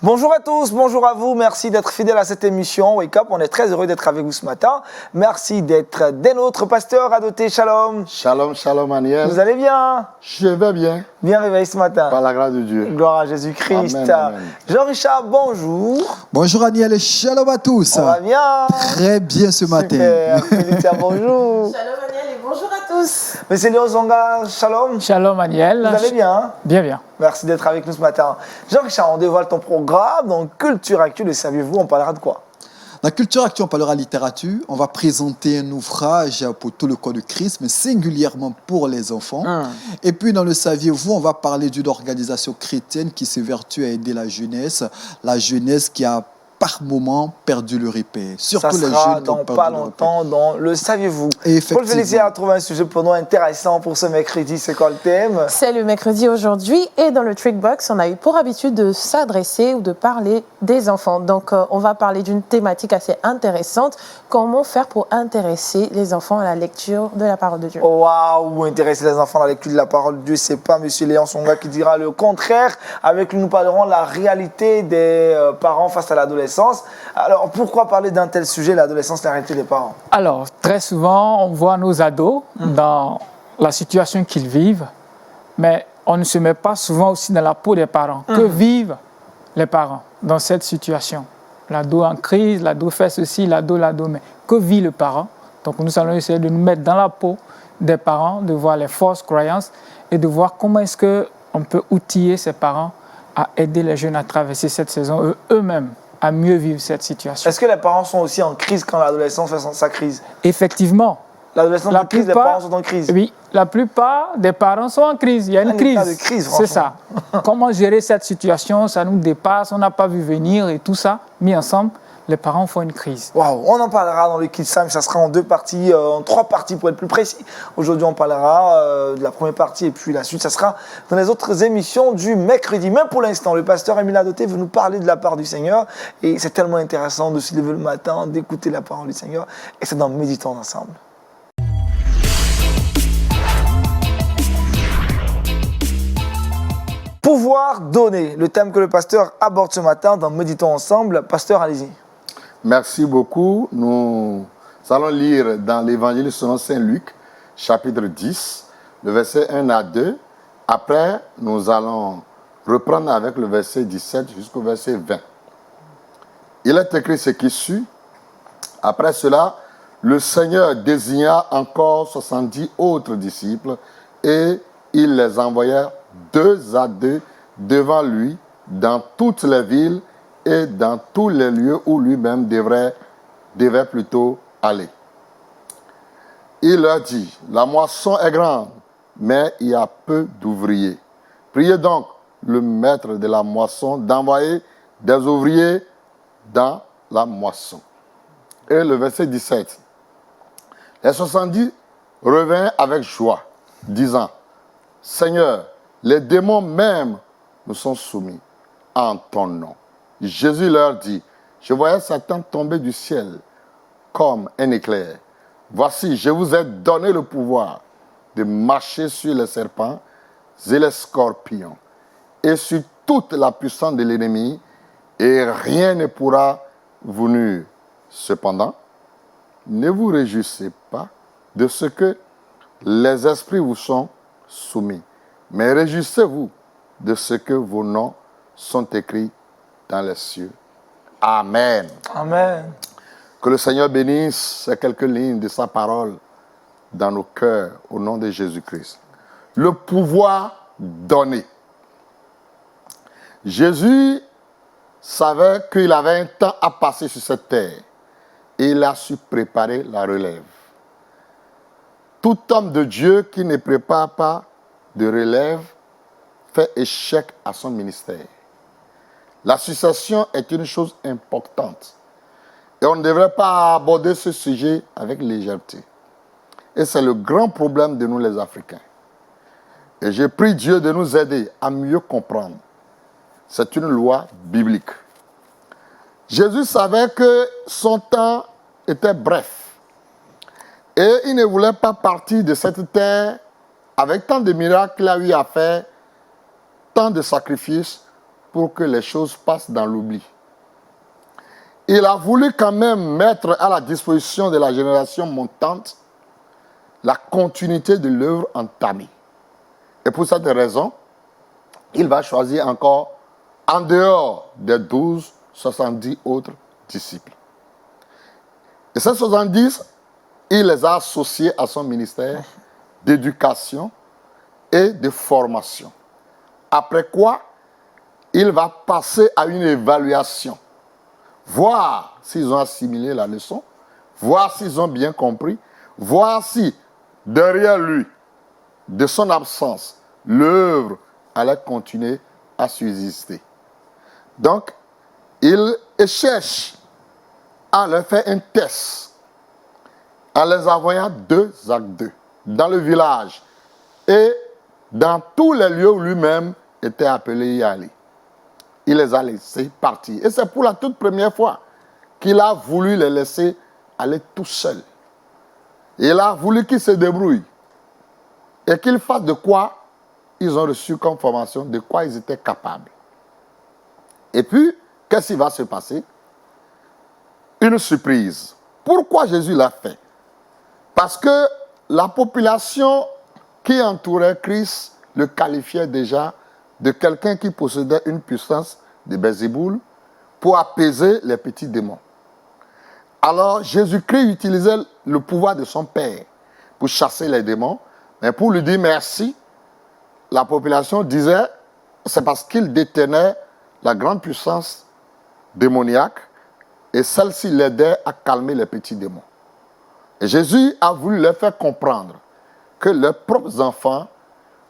Bonjour à tous, bonjour à vous, merci d'être fidèles à cette émission Wake Up, on est très heureux d'être avec vous ce matin. Merci d'être des nôtres, pasteur Adoté, shalom. Shalom, shalom Aniel. Vous allez bien? Je vais bien. Bien réveillé ce matin. Par la grâce de Dieu. Gloire à Jésus-Christ. Amen, amen. Jean-Richard, bonjour. Bonjour Aniel et shalom à tous. Ça va bien? Très bien ce matin. Super. Félicitations, bonjour. Shalom Aniel et bonjour à tous. Monsieur Léo Zonga, shalom. Shalom Aniel. Vous allez bien? Hein? Bien, bien. Merci d'être avec nous ce matin. Jean-Richard, on dévoile ton programme dans Culture Actu. Le saviez-vous, on parlera de quoi? Dans Culture Actu, on parlera littérature. On va présenter un ouvrage pour tout le corps de Christ, mais singulièrement pour les enfants. Et puis, dans le saviez-vous, on va parler d'une organisation chrétienne qui s'évertue à aider la jeunesse qui a par moment perdu le repère. Surtout les jeunes qui ont dans perdu pas le longtemps repère. dans le saviez-vous. Et Paul Félicien a trouvé un sujet pour nous intéressant pour ce mercredi. C'est quoi le thème? C'est le mercredi aujourd'hui et dans le Trickbox, on a eu pour habitude de s'adresser ou de parler des enfants. Donc, on va parler d'une thématique assez intéressante. Comment faire pour intéresser les enfants à la lecture de la parole de Dieu? Waouh, intéresser les enfants à la lecture de la parole de Dieu, c'est pas Monsieur Léon Songa qui dira le contraire. Avec lui, nous parlerons de la réalité des parents face à l'adolescence. Alors, pourquoi parler d'un tel sujet, l'adolescence, la réalité des parents? Alors, très souvent, on voit nos ados dans la situation qu'ils vivent, mais on ne se met pas souvent aussi dans la peau des parents. Que vivent les parents dans cette situation? L'ado en crise, l'ado fait ceci, l'ado, mais que vit le parent? Donc, nous allons essayer de nous mettre dans la peau des parents, de voir les fausses croyances et de voir comment est-ce qu'on peut outiller ces parents à aider les jeunes à traverser cette saison eux-mêmes, à mieux vivre cette situation. Est-ce que les parents sont aussi en crise quand l'adolescence fait sa crise? Effectivement. L'adolescence en crise, les parents sont en crise? Oui, la plupart des parents sont en crise. Il y a une crise. De crise, c'est ça. Comment gérer cette situation? Ça nous dépasse, on n'a pas vu venir et tout ça. Mis ensemble, les parents font une crise. Waouh, on en parlera dans le Kids Time, ça sera en deux parties, en trois parties pour être plus précis. Aujourd'hui, on parlera de la première partie et puis la suite, ça sera dans les autres émissions du mercredi. Même pour l'instant, le pasteur Émile Adoté veut nous parler de la part du Seigneur et c'est tellement intéressant de se lever le matin, d'écouter la parole du Seigneur et c'est dans Méditons ensemble. Pouvoir donner, le thème que le pasteur aborde ce matin dans Méditons ensemble. Pasteur, allez-y. Merci beaucoup. Nous allons lire dans l'Évangile selon Saint Luc, chapitre 10, le verset 1 à 2. Après, nous allons reprendre avec le verset 17 jusqu'au verset 20. Il est écrit ce qui suit. Après cela, le Seigneur désigna encore 70 autres disciples et il les envoya 2 à 2 devant lui dans toutes les villes et dans tous les lieux où lui-même devait plutôt aller. Il leur dit, la moisson est grande, mais il y a peu d'ouvriers. Priez donc le maître de la moisson d'envoyer des ouvriers dans la moisson. Et le verset 17. Les 70 revinrent avec joie, disant, Seigneur, les démons même nous sont soumis en ton nom. Jésus leur dit, je voyais Satan tomber du ciel comme un éclair. Voici, je vous ai donné le pouvoir de marcher sur les serpents et les scorpions et sur toute la puissance de l'ennemi et rien ne pourra vous nuire. Cependant, ne vous réjouissez pas de ce que les esprits vous sont soumis, mais réjouissez-vous de ce que vos noms sont écrits dans les cieux. Amen. Amen. Que le Seigneur bénisse ces quelques lignes de sa parole dans nos cœurs au nom de Jésus-Christ. Le pouvoir donné. Jésus savait qu'il avait un temps à passer sur cette terre et il a su préparer la relève. Tout homme de Dieu qui ne prépare pas de relève fait échec à son ministère. La succession est une chose importante et on ne devrait pas aborder ce sujet avec légèreté. Et c'est le grand problème de nous les Africains. Et je prie Dieu de nous aider à mieux comprendre. C'est une loi biblique. Jésus savait que son temps était bref. Et il ne voulait pas partir de cette terre avec tant de miracles qu'il a eu à faire, tant de sacrifices, pour que les choses passent dans l'oubli. Il a voulu quand même mettre à la disposition de la génération montante la continuité de l'œuvre entamée. Et pour cette raison, il va choisir encore, en dehors des 12, 70 autres disciples. Et ces 70, il les a associés à son ministère d'éducation et de formation. Après quoi, il va passer à une évaluation, voir s'ils ont assimilé la leçon, voir s'ils ont bien compris, voir si derrière lui, de son absence, l'œuvre allait continuer à subsister. Donc, il cherche à leur faire un test en les envoyant 2 à 2 dans le village et dans tous les lieux où lui-même était appelé y aller. Il les a laissés partir. Et c'est pour la toute première fois qu'il a voulu les laisser aller tout seuls. Il a voulu qu'ils se débrouillent et qu'ils fassent de quoi ils ont reçu comme formation, de quoi ils étaient capables. Et puis, qu'est-ce qui va se passer? Une surprise. Pourquoi Jésus l'a fait? Parce que la population qui entourait Christ le qualifiait déjà de quelqu'un qui possédait une puissance de Belzéboul pour apaiser les petits démons. Alors Jésus-Christ utilisait le pouvoir de son Père pour chasser les démons, mais pour lui dire merci, la population disait c'est parce qu'il détenait la grande puissance démoniaque et celle-ci l'aidait à calmer les petits démons. Et Jésus a voulu leur faire comprendre que leurs propres enfants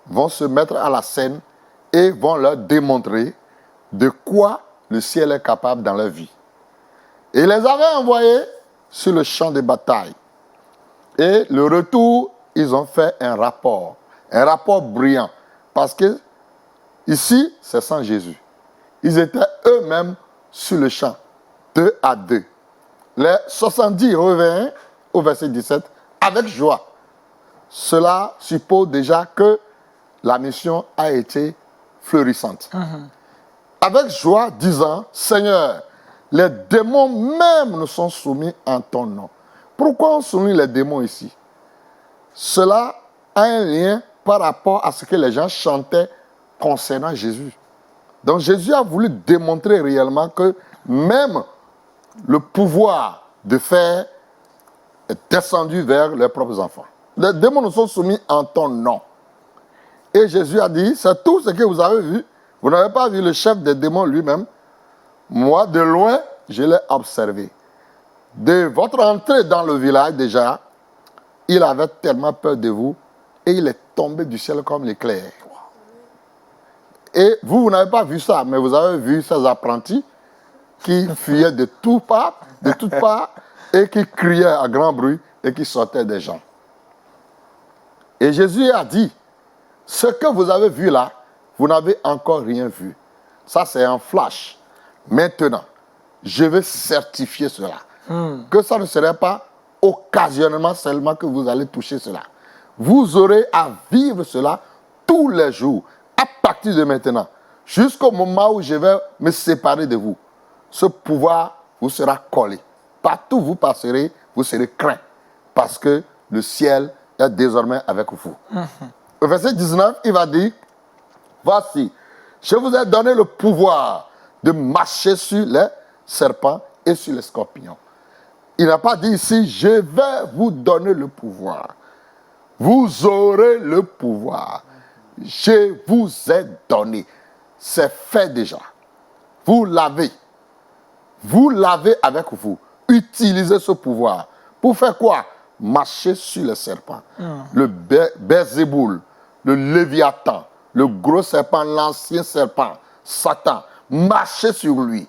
vont se mettre à la scène et vont leur démontrer de quoi le ciel est capable dans leur vie. Et il les avait envoyés sur le champ de bataille. Et le retour, ils ont fait un rapport brillant. Parce que ici, c'est sans Jésus. Ils étaient eux-mêmes sur le champ, 2 à 2. Les 70 reviennent au verset 17 avec joie. Cela suppose déjà que la mission a été florissante. Avec joie, disant, Seigneur, les démons même nous sont soumis en ton nom. Pourquoi on soumet les démons ici? Cela a un lien par rapport à ce que les gens chantaient concernant Jésus. Donc Jésus a voulu démontrer réellement que même le pouvoir de faire est descendu vers leurs propres enfants. Les démons nous sont soumis en ton nom. Et Jésus a dit, c'est tout ce que vous avez vu. Vous n'avez pas vu le chef des démons lui-même. Moi, de loin, je l'ai observé. De votre entrée dans le village, déjà, il avait tellement peur de vous et il est tombé du ciel comme l'éclair. Et vous n'avez pas vu ça, mais vous avez vu ces apprentis qui fuyaient de toutes parts, et qui criaient à grand bruit et qui sortaient des gens. Et Jésus a dit, ce que vous avez vu là, vous n'avez encore rien vu. Ça, c'est un flash. Maintenant, je vais certifier cela. Que ça ne serait pas occasionnellement seulement que vous allez toucher cela. Vous aurez à vivre cela tous les jours, à partir de maintenant, jusqu'au moment où je vais me séparer de vous. Ce pouvoir vous sera collé. Partout où vous passerez, vous serez craint, parce que le ciel est désormais avec vous. Au verset 19, il va dire, voici, je vous ai donné le pouvoir de marcher sur les serpents et sur les scorpions. Il n'a pas dit ici, je vais vous donner le pouvoir. Vous aurez le pouvoir. Je vous ai donné. C'est fait déjà. Vous l'avez. Vous l'avez avec vous. Utilisez ce pouvoir. Pour faire quoi? Marcher sur les serpents. Le Belzéboul, le Léviathan, le gros serpent, l'ancien serpent, Satan. Marchez sur lui.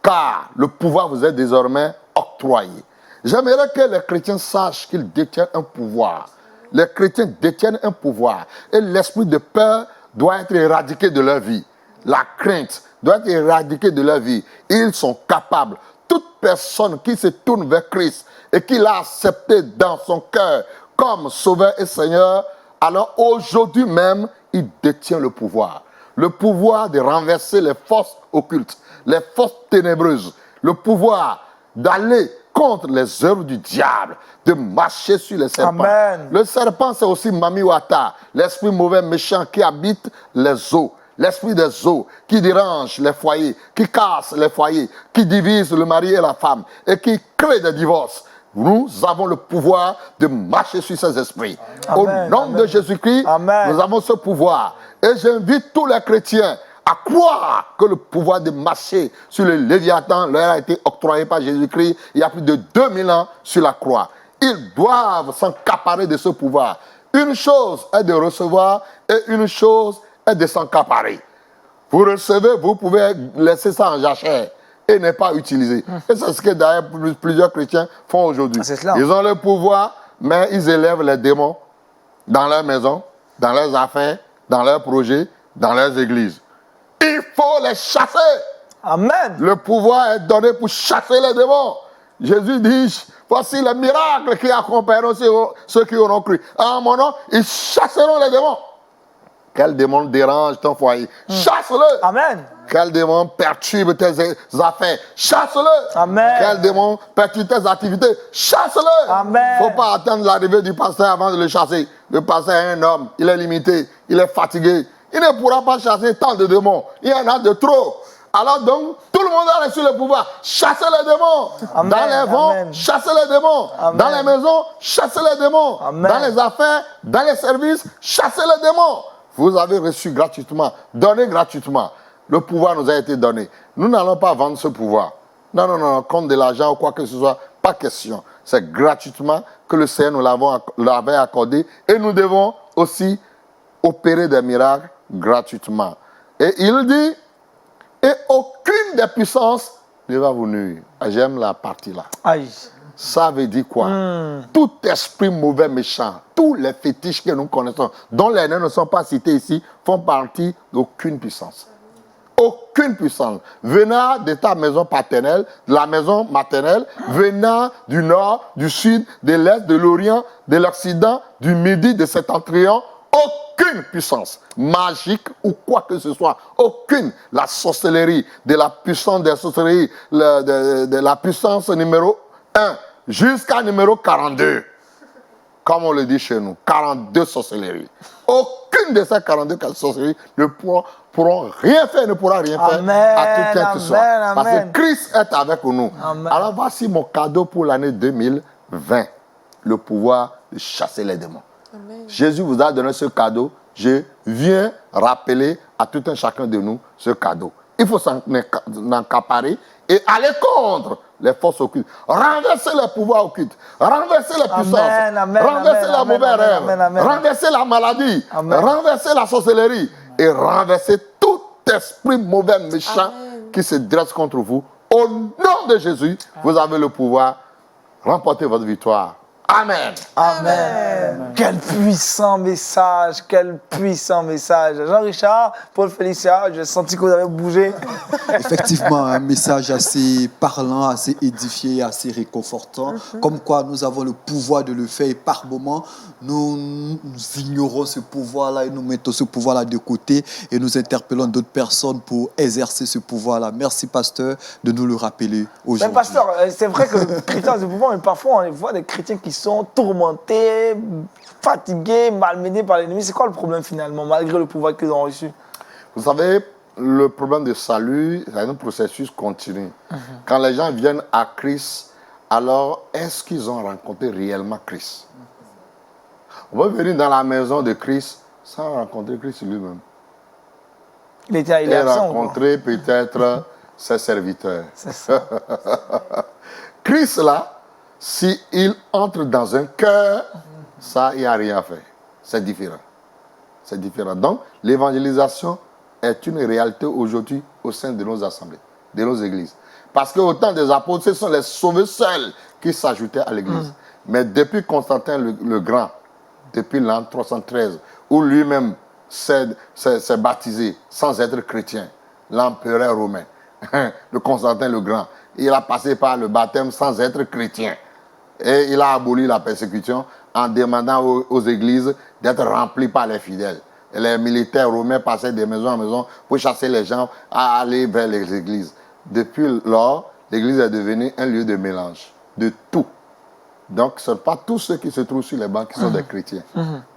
Car le pouvoir vous est désormais octroyé. J'aimerais que les chrétiens sachent qu'ils détiennent un pouvoir. Les chrétiens détiennent un pouvoir. Et l'esprit de peur doit être éradiqué de leur vie. La crainte doit être éradiquée de leur vie. Ils sont capables. Toute personne qui se tourne vers Christ et qui l'a accepté dans son cœur comme Sauveur et Seigneur, alors aujourd'hui même, il détient le pouvoir. le pouvoir de renverser les forces occultes, les forces ténébreuses, le pouvoir d'aller contre les œuvres du diable, de marcher sur les serpents. Amen. Le serpent, c'est aussi Mamiwata, l'esprit mauvais méchant qui habite les eaux. L'esprit des eaux qui dérange les foyers, qui casse les foyers, qui divise le mari et la femme et qui crée des divorces. Nous avons le pouvoir de marcher sur ces esprits. Amen, Au nom amen. de Jésus-Christ, Amen. nous avons ce pouvoir. Et j'invite tous les chrétiens à croire que le pouvoir de marcher sur le Léviathan leur a été octroyé par Jésus-Christ il y a plus de 2000 ans sur la croix. Ils doivent s'encaparer de ce pouvoir. Une chose est de recevoir et une chose est de s'encaparer. Vous recevez, vous pouvez laisser ça en jachère et ne pas utiliser. Et c'est ce que d'ailleurs plusieurs chrétiens font aujourd'hui. C'est cela. Ils ont le pouvoir, mais ils élèvent les démons dans leur maison, dans leurs affaires, dans leurs projets, dans leurs églises. Il faut les chasser. Amen. Le pouvoir est donné pour chasser les démons. Jésus dit, voici les miracles qui accompagneront ceux qui auront cru. En mon nom, ils chasseront les démons. Quel démon dérange ton foyer? Chasse-le. Amen. Quel démon perturbe tes affaires? Chasse-le. Amen. Quel démon perturbe tes activités? Chasse-le. Amen. Il ne faut pas attendre l'arrivée du pasteur avant de le chasser. Le pasteur est un homme, il est limité, il est fatigué. Il ne pourra pas chasser tant de démons. Il y en a de trop. Alors donc, tout le monde a reçu le pouvoir. Chassez les démons. Amen, Dans les vents, amen. chassez les démons. Amen. Dans les maisons, chassez les démons. Amen. Dans les affaires, dans les services, chassez les démons. Vous avez reçu gratuitement, donné gratuitement. Le pouvoir nous a été donné. Nous n'allons pas vendre ce pouvoir. Non, non, non, contre de l'argent ou quoi que ce soit, pas question. C'est gratuitement que le Seigneur nous l'avait accordé et nous devons aussi opérer des miracles gratuitement. Et il dit, et aucune des puissances ne va vous nuire. J'aime la partie là. Aïe. Ça veut dire quoi? Tout esprit mauvais, méchant, tous les fétiches que nous connaissons, dont les noms ne sont pas cités ici, font partie d'aucune puissance. Aucune puissance. Venant de ta maison paternelle, de la maison maternelle, venant du nord, du sud, de l'est, de l'orient, de l'occident, du midi, de septentrion, aucune puissance magique ou quoi que ce soit, aucune. La sorcellerie, de la puissance des sorcelleries, de la puissance numéro 1 jusqu'à numéro 42. Comme on le dit chez nous, 42 sorcelleries. Aucune de ces 42 sorcelleries ne pourront rien faire, ne pourra rien faire Amen, à tout quel que soit. amen, Parce amen. que Christ est avec nous. Amen. Alors voici mon cadeau pour l'année 2020. Le pouvoir de chasser les démons. Jésus vous a donné ce cadeau. Je viens rappeler à tout un chacun de nous ce cadeau. Il faut s'en accaparer et aller contre les forces occultes. Renverser les pouvoirs occultes. Renverser les puissances. amen, renverser amen, la amen, mauvaise rêve. amen, amen. Renverser la maladie. Amen. Renverser la sorcellerie. Et renverser tout esprit mauvais, méchant qui se dresse contre vous. Au nom de Jésus, vous avez le pouvoir. Remporter votre victoire. Amen. Amen. Quel puissant message, quel puissant message. Jean-Richard, Paul Félicia, j'ai senti que vous avez bougé. Effectivement, un message assez parlant, assez édifié, assez réconfortant. Comme quoi, nous avons le pouvoir de le faire et par moments, nous ignorons ce pouvoir-là et nous mettons ce pouvoir-là de côté et nous interpellons d'autres personnes pour exercer ce pouvoir-là. Merci, pasteur, de nous le rappeler Mais aujourd'hui. pasteur, c'est vrai que le chrétien a ce pouvoir, mais parfois on voit des chrétiens qui sont tourmentés, fatigués, malmenés par l'ennemi. C'est quoi le problème finalement, malgré le pouvoir qu'ils ont reçu? Vous savez, le problème de salut, c'est un processus continu. Quand les gens viennent à Christ, alors est-ce qu'ils ont rencontré réellement Christ? On va venir dans la maison de Christ sans rencontrer Christ lui-même. Il était Et absent. rencontrer peut-être ses serviteurs. C'est ça. Christ là, s'il entre dans un cœur, ça, il n'y a rien à faire. C'est différent. C'est différent. Donc, l'évangélisation est une réalité aujourd'hui au sein de nos assemblées, de nos églises. Parce qu'au temps des apôtres, ce sont les sauvés seuls qui s'ajoutaient à l'église. Mais depuis Constantin le Grand, depuis l'an 313, où lui-même s'est baptisé sans être chrétien, l'empereur romain, le Constantin le Grand, il a passé par le baptême sans être chrétien. Et il a aboli la persécution en demandant aux églises d'être remplies par les fidèles. les militaires romains passaient de maison en maison pour chasser les gens à aller vers les églises. Depuis lors, l'église est devenue un lieu de mélange de tout. Donc, ce ne sont pas tous ceux qui se trouvent sur les bancs qui sont des chrétiens.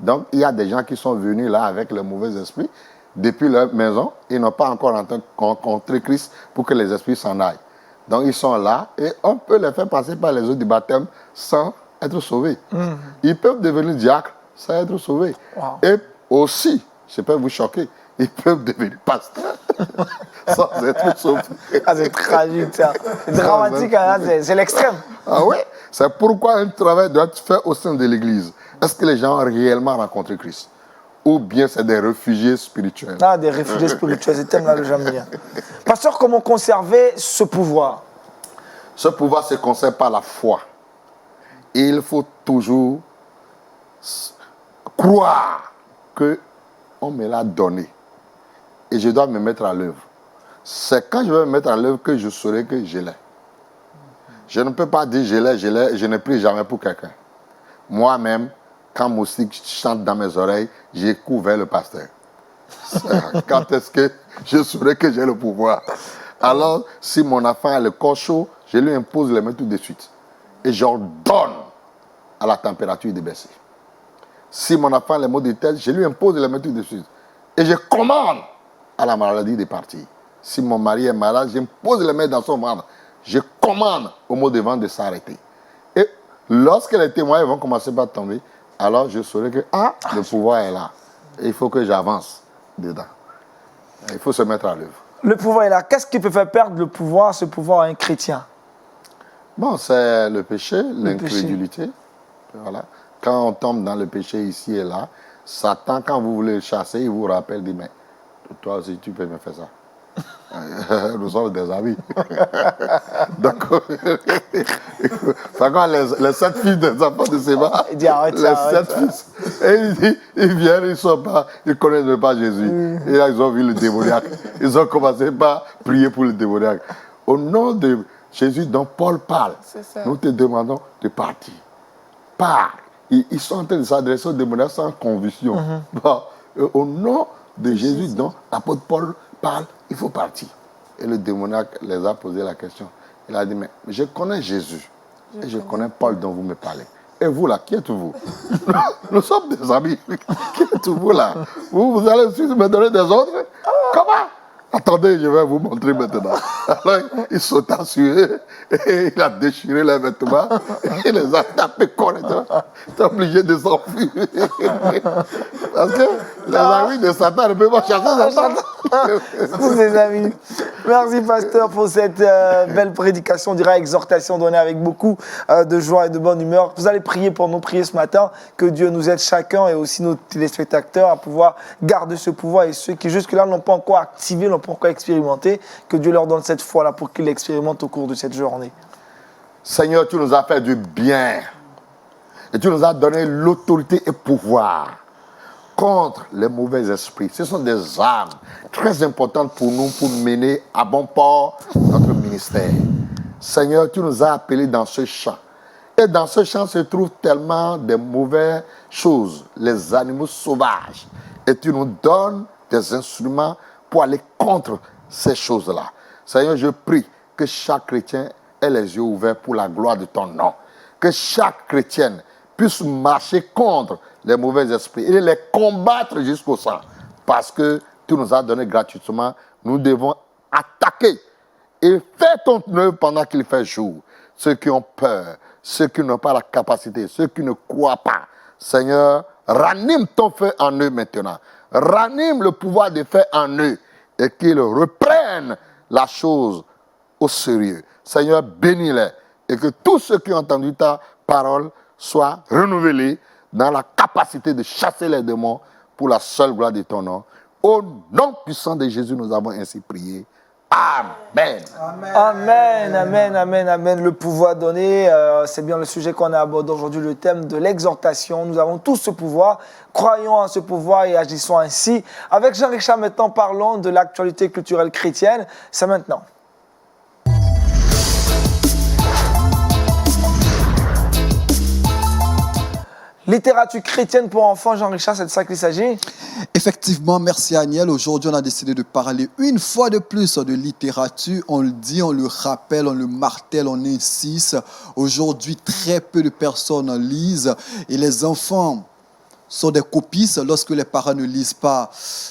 Donc, il y a des gens qui sont venus là avec le mauvais esprit depuis leur maison. Ils n'ont pas encore rencontré Christ pour que les esprits s'en aillent. Donc, ils sont là et on peut les faire passer par les eaux du baptême sans être sauvés. Ils peuvent devenir diacres sans être sauvés. Wow. Et aussi, je peux vous choquer, ils peuvent devenir pasteurs sans être sauvés. Ah, c'est tragique, ça. C'est dramatique, hein, c'est l'extrême. Ah oui, c'est pourquoi un travail doit être fait au sein de l'Église. Est-ce que les gens ont réellement rencontré Christ? Ou bien c'est des réfugiés spirituels? Ah, des réfugiés spirituels, c'est tellement le j'aime bien. Pasteur, comment conserver ce pouvoir? Ce pouvoir se conserve par la foi. Et il faut toujours croire qu'on me l'a donné. Et je dois me mettre à l'œuvre. C'est quand je vais me mettre à l'œuvre que je saurai que je l'ai. Je ne peux pas dire je l'ai, je ne prie jamais pour quelqu'un. Moi-même, quand musique chante dans mes oreilles, j'écoute vers le pasteur. Quand est-ce que je saurai que j'ai le pouvoir? Alors, si mon enfant a le corps chaud, je lui impose les mains tout de suite. Et j'ordonne à la température de baisser. Si mon enfant a les maux de tête, je lui impose les mains tout de suite. Et je commande à la maladie de partir. Si mon mari est malade, j'impose les mains dans son ventre. Je commande aux maux de ventre de s'arrêter. Et lorsque les témoins vont commencer par tomber, alors je saurai que le pouvoir est là. Et il faut que j'avance dedans. Il faut se mettre à l'œuvre. Le pouvoir est là. Qu'est-ce qui peut faire perdre le pouvoir, ce pouvoir à un chrétien? Bon, c'est le péché, l'incrédulité. Voilà. Quand on tombe dans le péché ici et là, Satan, quand vous voulez le chasser, il vous rappelle, dit, mais toi aussi, tu peux me faire ça. Nous sommes des amis. Donc, les 7 fils des enfants de Séba, Il dit, arrête, les 7 fils, et il dit, ils viennent, ils ne connaissent pas Jésus. Et là, ils ont vu le démoniaque. Ils ont commencé par prier pour le démoniaque. Au nom de Jésus, dont Paul parle, nous te demandons de partir. Pars. Ils sont en train de s'adresser au démoniaque sans conviction. Bon, au nom de Jésus, dont l'apôtre Paul parle, il faut partir. Et le démoniaque les a posé la question. Il a dit, mais je connais Jésus et je connais Paul dont vous me parlez. Et vous là, qui êtes-vous? Nous sommes des amis. Qui êtes-vous là? Vous allez aussi me donner des ordres? Comment? Attendez, je vais vous montrer maintenant. Alors, il sauta sur eux et il a déchiré les vêtements. Il les a tapés correctement. Il est obligé de s'enfuir. Parce que les amis de Satan ne peuvent pas chasser Satan. Tous des amis. Merci, pasteur, pour cette belle prédication, on dirait exhortation donnée avec beaucoup de joie et de bonne humeur. Vous allez prier pour nous, prier ce matin, que Dieu nous aide chacun et aussi nos téléspectateurs à pouvoir garder ce pouvoir, et ceux qui jusque-là n'ont pas encore activé, n'ont pas encore expérimenté, que Dieu leur donne cette foi-là pour qu'ils l'expérimentent au cours de cette journée. Seigneur, tu nous as fait du bien et tu nous as donné l'autorité et pouvoir contre les mauvais esprits. Ce sont des armes très importantes pour nous, pour mener à bon port notre ministère. Seigneur, tu nous as appelés dans ce champ. Et dans ce champ se trouvent tellement de mauvaises choses, les animaux sauvages. Et tu nous donnes des instruments pour aller contre ces choses-là. Seigneur, je prie que chaque chrétien ait les yeux ouverts pour la gloire de ton nom. Que chaque chrétienne puisse marcher contre les mauvais esprits et les combattre jusqu'au sang. Parce que tu nous as donné gratuitement, nous devons attaquer et faire ton œuvre pendant qu'il fait jour. Ceux qui ont peur, ceux qui n'ont pas la capacité, ceux qui ne croient pas. Seigneur, ranime ton feu en eux maintenant. Ranime le pouvoir de faire en eux et qu'ils reprennent la chose au sérieux. Seigneur, bénis-les et que tous ceux qui ont entendu ta parole soient renouvelés dans la capacité de chasser les démons pour la seule gloire de ton nom. Au nom puissant de Jésus, nous avons ainsi prié. Amen. Amen, amen, amen, amen. Le pouvoir donné, c'est bien le sujet qu'on a abordé aujourd'hui, le thème de l'exhortation. Nous avons tous ce pouvoir, croyons en ce pouvoir et agissons ainsi. Avec Jean-Richard, maintenant, parlons de l'actualité culturelle chrétienne. C'est maintenant. Littérature chrétienne pour enfants, Jean-Richard, c'est de ça qu'il s'agit? Effectivement, merci Aniel. Aujourd'hui, on a décidé de parler une fois de plus de littérature. On le dit, on le rappelle, on le martèle, on insiste. Aujourd'hui, très peu de personnes lisent et les enfants sont des copistes. Lorsque les parents ne lisent pas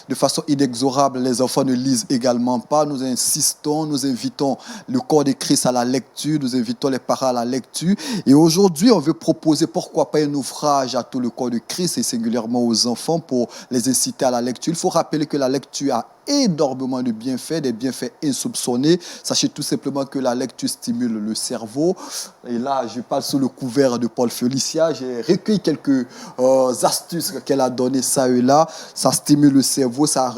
de façon inexorable, les enfants ne lisent également pas. Nous insistons, nous invitons le corps de Christ à la lecture, nous invitons les parents à la lecture. Et aujourd'hui, on veut proposer, pourquoi pas, un ouvrage à tout le corps de Christ et singulièrement aux enfants pour les inciter à la lecture. Il faut rappeler que la lecture a énormément de bienfaits, des bienfaits insoupçonnés. Sachez tout simplement que la lecture stimule le cerveau. Et là, je parle sous le couvert de Paul Félicia. J'ai recueilli quelques astuces qu'elle a données ça et là. Ça stimule le cerveau, ça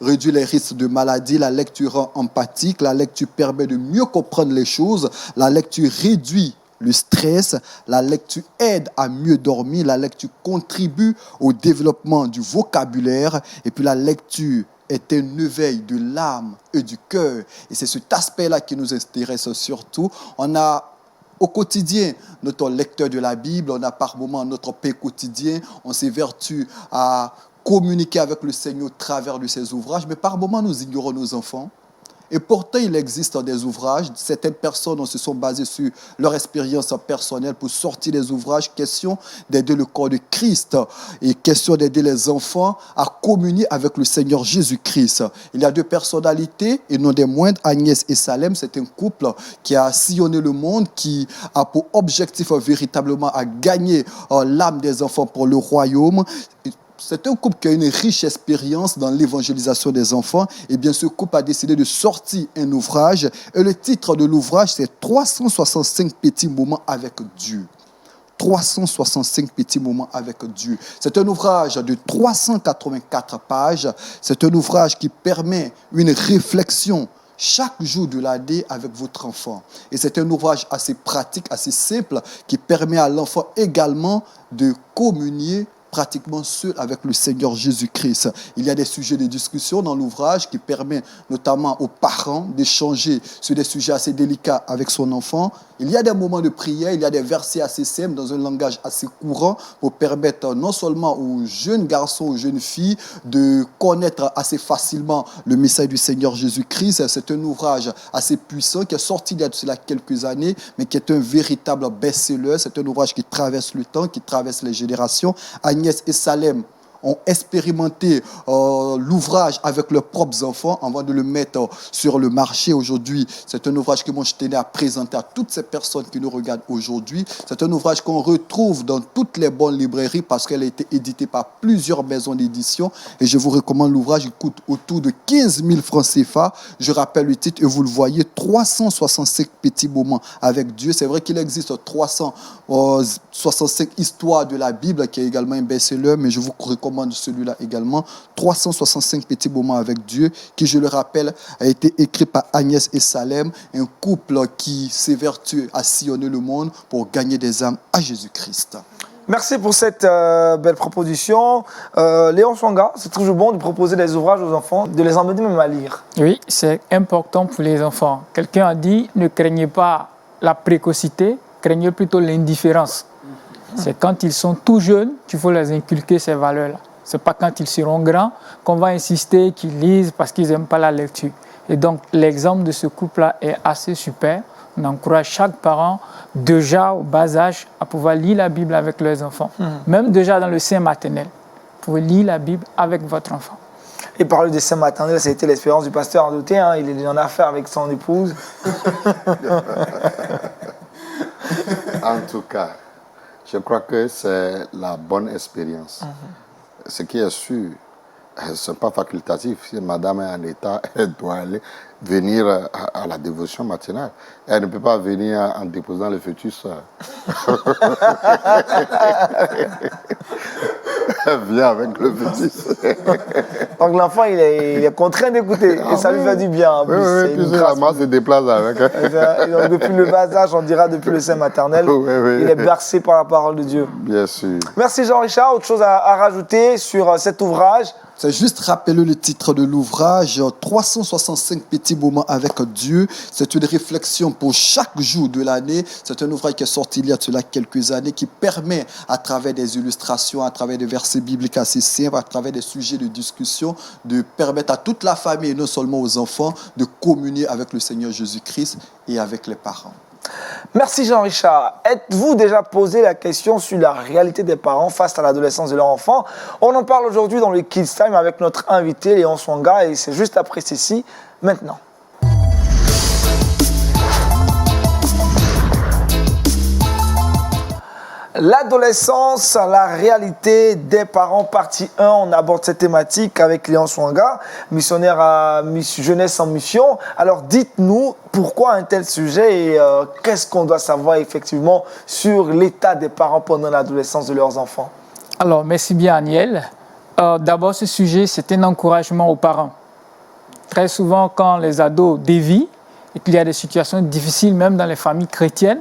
réduit les risques de maladie. La lecture rend empathique. La lecture permet de mieux comprendre les choses. La lecture réduit le stress, la lecture aide à mieux dormir, la lecture contribue au développement du vocabulaire et puis la lecture est un éveil de l'âme et du cœur. Et c'est cet aspect-là qui nous intéresse surtout. On a au quotidien notre lecteur de la Bible, on a par moments notre paix quotidien, on s'évertue à communiquer avec le Seigneur au travers de ses ouvrages, mais par moments nous ignorons nos enfants. Et pourtant, il existe des ouvrages. Certaines personnes se sont basées sur leur expérience personnelle pour sortir des ouvrages. Question d'aider le corps de Christ et question d'aider les enfants à communier avec le Seigneur Jésus-Christ. Il y a deux personnalités, et non des moindres, Agnès et Salem. C'est un couple qui a sillonné le monde, qui a pour objectif véritablement à gagner l'âme des enfants pour le royaume. C'est un couple qui a une riche expérience dans l'évangélisation des enfants. Et bien, ce couple a décidé de sortir un ouvrage. Et le titre de l'ouvrage, c'est 365 petits moments avec Dieu. 365 petits moments avec Dieu. C'est un ouvrage de 384 pages. C'est un ouvrage qui permet une réflexion chaque jour de l'année avec votre enfant. Et c'est un ouvrage assez pratique, assez simple, qui permet à l'enfant également de communier pratiquement seul avec le Seigneur Jésus-Christ. Il y a des sujets de discussion dans l'ouvrage qui permet notamment aux parents d'échanger sur des sujets assez délicats avec son enfant. Il y a des moments de prière, il y a des versets assez simples dans un langage assez courant pour permettre non seulement aux jeunes garçons, aux jeunes filles de connaître assez facilement le message du Seigneur Jésus-Christ. C'est un ouvrage assez puissant qui est sorti il y a de cela quelques années, mais qui est un véritable best-seller. C'est un ouvrage qui traverse le temps, qui traverse les générations. Agnès et Salem ont expérimenté l'ouvrage avec leurs propres enfants avant de le mettre sur le marché aujourd'hui. C'est un ouvrage que moi je tenais à présenter à toutes ces personnes qui nous regardent aujourd'hui. C'est un ouvrage qu'on retrouve dans toutes les bonnes librairies parce qu'elle a été éditée par plusieurs maisons d'édition et je vous recommande l'ouvrage. Il coûte autour de 15 000 francs CFA. Je rappelle le titre et vous le voyez, 365 petits moments avec Dieu. C'est vrai qu'il existe 365 histoires de la Bible qui est également un best-seller, mais je vous recommande celui-là également, 365 petits moments avec Dieu, qui, je le rappelle, a été écrit par Agnès et Salem, un couple qui s'évertue à sillonner le monde pour gagner des âmes à Jésus-Christ. Merci pour cette belle proposition. Léon Swanga, c'est toujours bon de proposer des ouvrages aux enfants, de les emmener même à lire. Oui, c'est important pour les enfants. Quelqu'un a dit, ne craignez pas la précocité, craignez plutôt l'indifférence. C'est quand ils sont tout jeunes qu'il faut les inculquer ces valeurs-là. Ce n'est pas quand ils seront grands qu'on va insister qu'ils lisent parce qu'ils n'aiment pas la lecture. Et donc, l'exemple de ce couple-là est assez super. On encourage chaque parent, déjà au bas âge, à pouvoir lire la Bible avec leurs enfants. Même déjà dans le sein maternel. Vous pouvez lire la Bible avec votre enfant. Et parler de sein maternel, ça a été l'expérience du pasteur Andoté. Hein. Il est en affaire avec son épouse. En tout cas, je crois que c'est la bonne expérience. Ce qui est sûr, ce n'est pas facultatif. Si madame est en état, elle doit aller venir à la dévotion matinale. Elle ne peut pas venir en déposant le fœtus. Elle vient avec le fœtus. Donc l'enfant, il est contraint d'écouter. Et ça lui fait du bien. En plus. Oui, puis la masse se déplace avec. Et donc, depuis le bas âge, on dira depuis le sein maternel, il est bercé par la parole de Dieu. Bien sûr. Merci Jean-Richard. Autre chose à rajouter sur cet ouvrage C'est juste rappeler le titre de l'ouvrage, 365 petits moments avec Dieu. C'est une réflexion pour chaque jour de l'année. C'est un ouvrage qui est sorti il y a cela quelques années, qui permet, à travers des illustrations, à travers des versets bibliques assez simples, à travers des sujets de discussion, de permettre à toute la famille, et non seulement aux enfants, de communier avec le Seigneur Jésus-Christ et avec les parents. Merci Jean-Richard. Êtes-vous déjà posé la question sur la réalité des parents face à l'adolescence de leur enfant? On en parle aujourd'hui dans le Kids Time avec notre invité Léon Swanga et c'est juste après ceci, maintenant. L'adolescence, la réalité des parents, partie 1. On aborde cette thématique avec Léon Swanga, missionnaire à Jeunesse en Mission. Alors dites-nous pourquoi un tel sujet et qu'est-ce qu'on doit savoir effectivement sur l'état des parents pendant l'adolescence de leurs enfants? Alors, merci bien Aniel. D'abord, ce sujet, c'est un encouragement aux parents. Très souvent, quand les ados dévient et qu'il y a des situations difficiles, même dans les familles chrétiennes,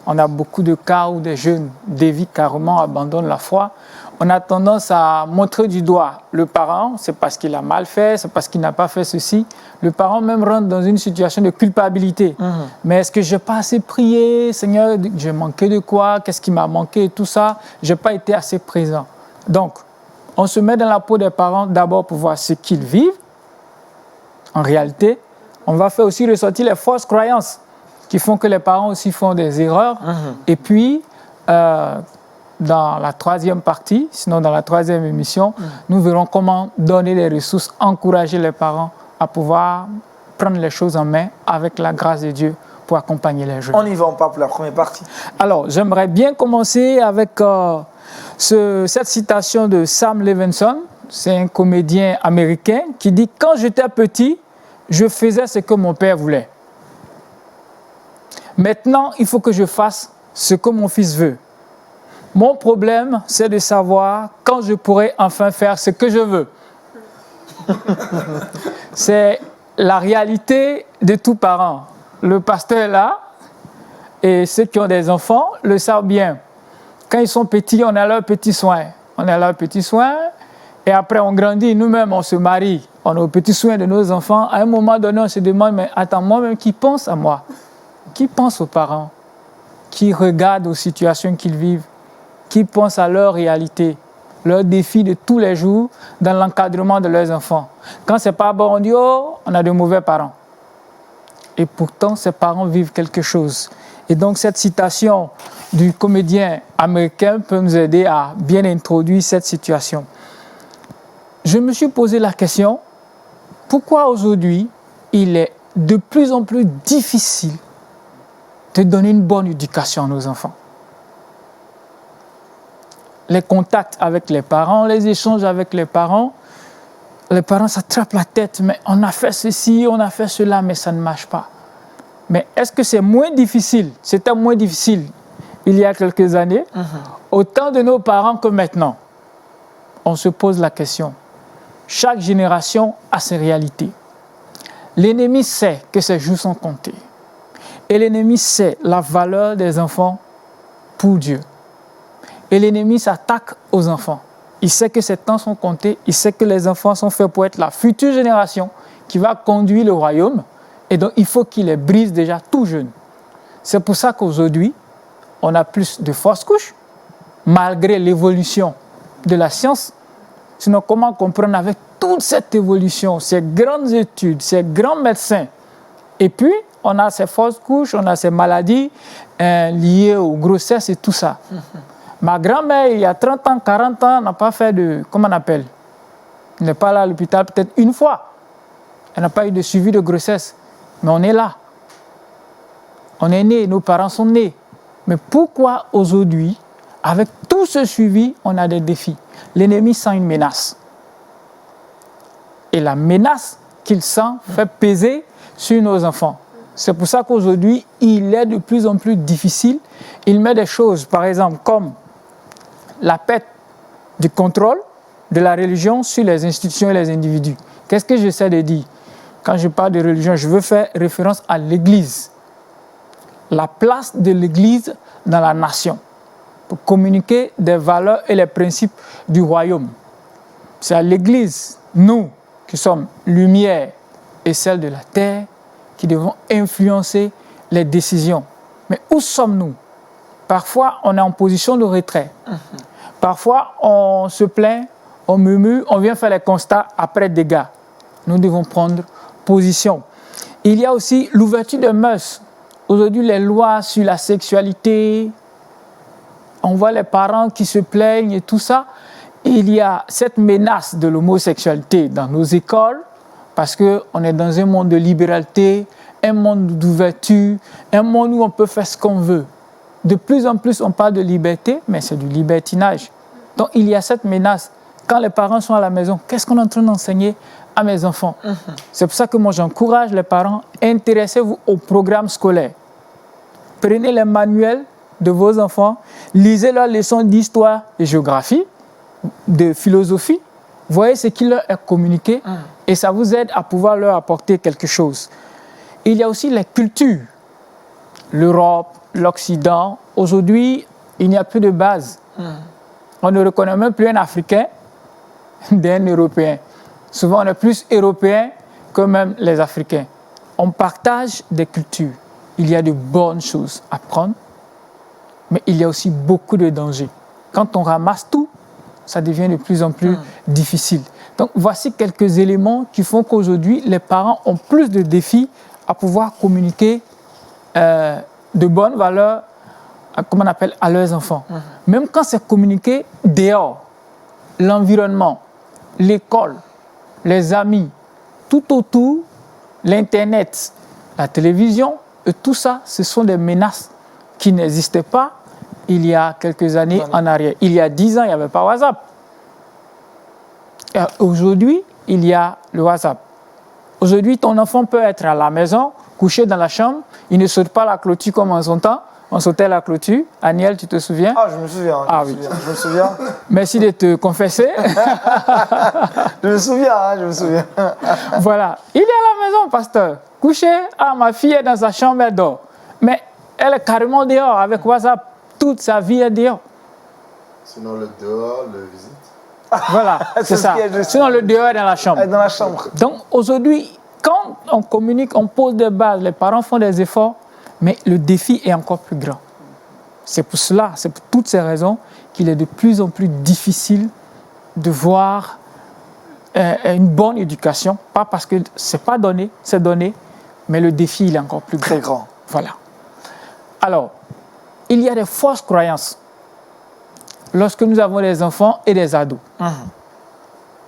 on a beaucoup de cas où des jeunes dévient carrément, abandonnent la foi. On a tendance à montrer du doigt le parent, c'est parce qu'il a mal fait, c'est parce qu'il n'a pas fait ceci. Le parent même rentre dans une situation de culpabilité. Mais est-ce que je n'ai pas assez prié, Seigneur, j'ai manqué de quoi, qu'est-ce qui m'a manqué et tout ça, je n'ai pas été assez présent. Donc, on se met dans la peau des parents d'abord pour voir ce qu'ils vivent. En réalité, on va faire aussi ressortir les fausses croyances qui font que les parents aussi font des erreurs. Et puis, dans la troisième partie, sinon dans la troisième émission, nous verrons comment donner des ressources, encourager les parents à pouvoir prendre les choses en main avec la grâce de Dieu pour accompagner les jeunes. On y va, on part pour la première partie. Alors, j'aimerais bien commencer avec cette citation de Sam Levinson. C'est un comédien américain qui dit « Quand j'étais petit, je faisais ce que mon père voulait. Maintenant, il faut que je fasse ce que mon fils veut. Mon problème, c'est de savoir quand je pourrai enfin faire ce que je veux. » C'est la réalité de tout parent. Le pasteur est là et ceux qui ont des enfants le savent bien. Quand ils sont petits, on a leurs petits soins. On a leurs petits soins et après on grandit. Nous-mêmes, on se marie. On a aux petits soins de nos enfants. À un moment donné, on se demande, mais attends, moi-même, qui pense à moi? Qui pense aux parents? Qui regarde aux situations qu'ils vivent? Qui pense à leur réalité, leurs défis de tous les jours dans l'encadrement de leurs enfants? Quand c'est pas bon, on dit « Oh, on a de mauvais parents ». Et pourtant, ces parents vivent quelque chose. Et donc, cette citation du comédien américain peut nous aider à bien introduire cette situation. Je me suis posé la question, pourquoi aujourd'hui, il est de plus en plus difficile de donner une bonne éducation à nos enfants? Les contacts avec les parents, les échanges avec les parents s'attrapent la tête, mais on a fait ceci, on a fait cela, mais ça ne marche pas. Mais est-ce que c'est moins difficile? C'était moins difficile il y a quelques années, au temps de nos parents que maintenant. On se pose la question. Chaque génération a ses réalités. L'ennemi sait que ses jours sont comptés. Et l'ennemi sait la valeur des enfants pour Dieu. Et l'ennemi s'attaque aux enfants. Il sait que ces temps sont comptés. Il sait que les enfants sont faits pour être la future génération qui va conduire le royaume. Et donc, il faut qu'il les brise déjà tout jeune. C'est pour ça qu'aujourd'hui, on a plus de fausses couches, malgré l'évolution de la science. Sinon, comment comprendre avec toute cette évolution, ces grandes études, ces grands médecins? Et puis, on a ces fausses couches, on a ces maladies liées aux grossesses et tout ça. Ma grand-mère, il y a 30 ans, 40 ans, n'a pas fait de... Comment on appelle? Elle n'est pas là à l'hôpital peut-être une fois. Elle n'a pas eu de suivi de grossesse. Mais on est là. On est né, nos parents sont nés. Mais pourquoi aujourd'hui, avec tout ce suivi, on a des défis? L'ennemi sent une menace. Et la menace qu'il sent fait peser sur nos enfants. C'est pour ça qu'aujourd'hui, il est de plus en plus difficile. Il met des choses, par exemple, comme la perte du contrôle de la religion sur les institutions et les individus. Qu'est-ce que j'essaie de dire? Quand je parle de religion, je veux faire référence à l'Église. La place de l'Église dans la nation pour communiquer des valeurs et les principes du royaume. C'est à l'Église, nous, qui sommes lumière et celle de la terre, qui devons influencer les décisions. Mais où sommes-nous? Parfois, on est en position de retrait. Parfois, on se plaint, on murmure, on vient faire les constats après dégâts. Nous devons prendre position. Il y a aussi l'ouverture des mœurs. Aujourd'hui, les lois sur la sexualité, on voit les parents qui se plaignent et tout ça. Il y a cette menace de l'homosexualité dans nos écoles parce qu'on est dans un monde de libéralité, un monde d'ouverture, un monde où on peut faire ce qu'on veut. De plus en plus, on parle de liberté, mais c'est du libertinage. Donc, il y a cette menace. Quand les parents sont à la maison, qu'est-ce qu'on est en train d'enseigner à mes enfants? C'est pour ça que moi, j'encourage les parents, intéressez-vous au programme scolaire. Prenez les manuels de vos enfants, lisez leurs leçons d'histoire et géographie, de philosophie, voyez ce qui leur est communiqué et ça vous aide à pouvoir leur apporter quelque chose. Il y a aussi les cultures. L'Europe, l'Occident. Aujourd'hui, il n'y a plus de base. On ne reconnaît même plus un Africain d'un Européen. Souvent, on est plus Européens que même les Africains. On partage des cultures. Il y a de bonnes choses à prendre, mais il y a aussi beaucoup de dangers. Quand on ramasse tout, ça devient de plus en plus difficile. Donc, voici quelques éléments qui font qu'aujourd'hui, les parents ont plus de défis à pouvoir communiquer de bonnes valeurs, comme on appelle, à leurs enfants. Même quand c'est communiqué dehors, l'environnement, l'école, les amis, tout autour, l'Internet, la télévision, et tout ça, ce sont des menaces qui n'existaient pas il y a quelques années en arrière. Il y a 10 ans, il n'y avait pas WhatsApp. Aujourd'hui, il y a le WhatsApp. Aujourd'hui, ton enfant peut être à la maison, couché dans la chambre, il ne saute pas la clôture comme en son temps. On sautait la clôture. Aniel, tu te souviens? Ah, je me souviens. Je me souviens. Merci de te confesser. Je me souviens. Voilà. Il est à la maison, pasteur. Couché. Ah, ma fille est dans sa chambre, elle dort. Mais elle est carrément dehors avec WhatsApp. Toute sa vie est dehors. Sinon, le dehors, le visite. Voilà, c'est ça. Sinon, le dehors est dans la chambre. Dans la chambre. Donc, aujourd'hui, quand on communique, on pose des bases, les parents font des efforts, mais le défi est encore plus grand. C'est pour cela, c'est pour toutes ces raisons qu'il est de plus en plus difficile de voir une bonne éducation. Pas parce que ce n'est pas donné, c'est donné, mais le défi il est encore plus grand. Très grand. Voilà. Alors, il y a des fausses croyances lorsque nous avons des enfants et des ados.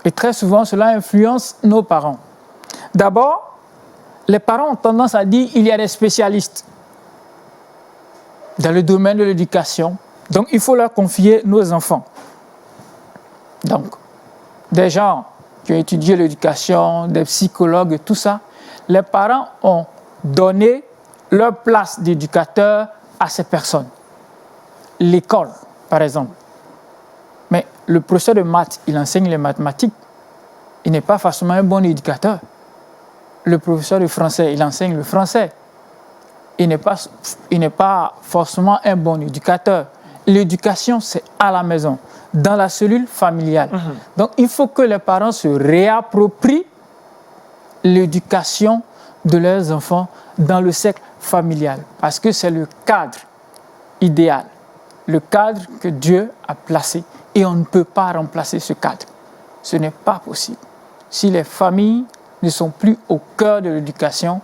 Et très souvent, cela influence nos parents. D'abord, les parents ont tendance à dire qu'il y a des spécialistes dans le domaine de l'éducation. Donc, il faut leur confier nos enfants. Donc, des gens qui ont étudié l'éducation, des psychologues et tout ça, les parents ont donné leur place d'éducateur à ces personnes. L'école, par exemple. Mais le professeur de maths, il enseigne les mathématiques. Il n'est pas forcément un bon éducateur. Le professeur de français, il enseigne le français. Il n'est pas forcément un bon éducateur. L'éducation, c'est à la maison, dans la cellule familiale. Donc, il faut que les parents se réapproprient l'éducation de leurs enfants dans le cercle familial. Parce que c'est le cadre idéal, le cadre que Dieu a placé. Et on ne peut pas remplacer ce cadre. Ce n'est pas possible. Si les familles ne sont plus au cœur de l'éducation,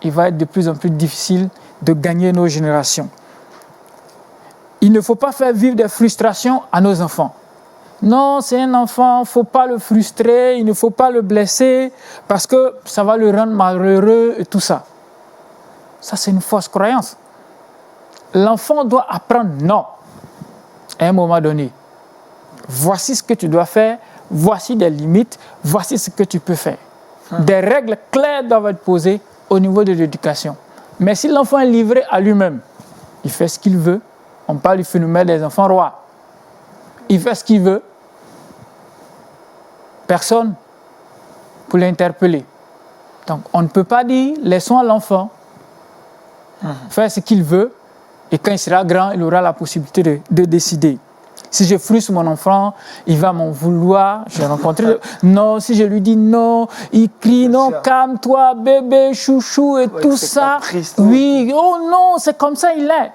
il va être de plus en plus difficile de gagner nos générations. Il ne faut pas faire vivre des frustrations à nos enfants. Non, c'est un enfant, il ne faut pas le frustrer, il ne faut pas le blesser, parce que ça va le rendre malheureux et tout ça. Ça, c'est une fausse croyance. L'enfant doit apprendre non, à un moment donné. Voici ce que tu dois faire, voici des limites, voici ce que tu peux faire. Des règles claires doivent être posées au niveau de l'éducation. Mais si l'enfant est livré à lui-même, il fait ce qu'il veut. On parle du phénomène des enfants rois. Il fait ce qu'il veut. Personne pour l'interpeller. Donc, on ne peut pas dire, laissons à l'enfant faire ce qu'il veut, et quand il sera grand, il aura la possibilité de décider. Si je frustre mon enfant, il va m'en vouloir. J'ai rencontré... Non, si je lui dis non, il crie, non, calme-toi, bébé, chouchou et tout ça. Triste, oui, oh non, c'est comme ça il est.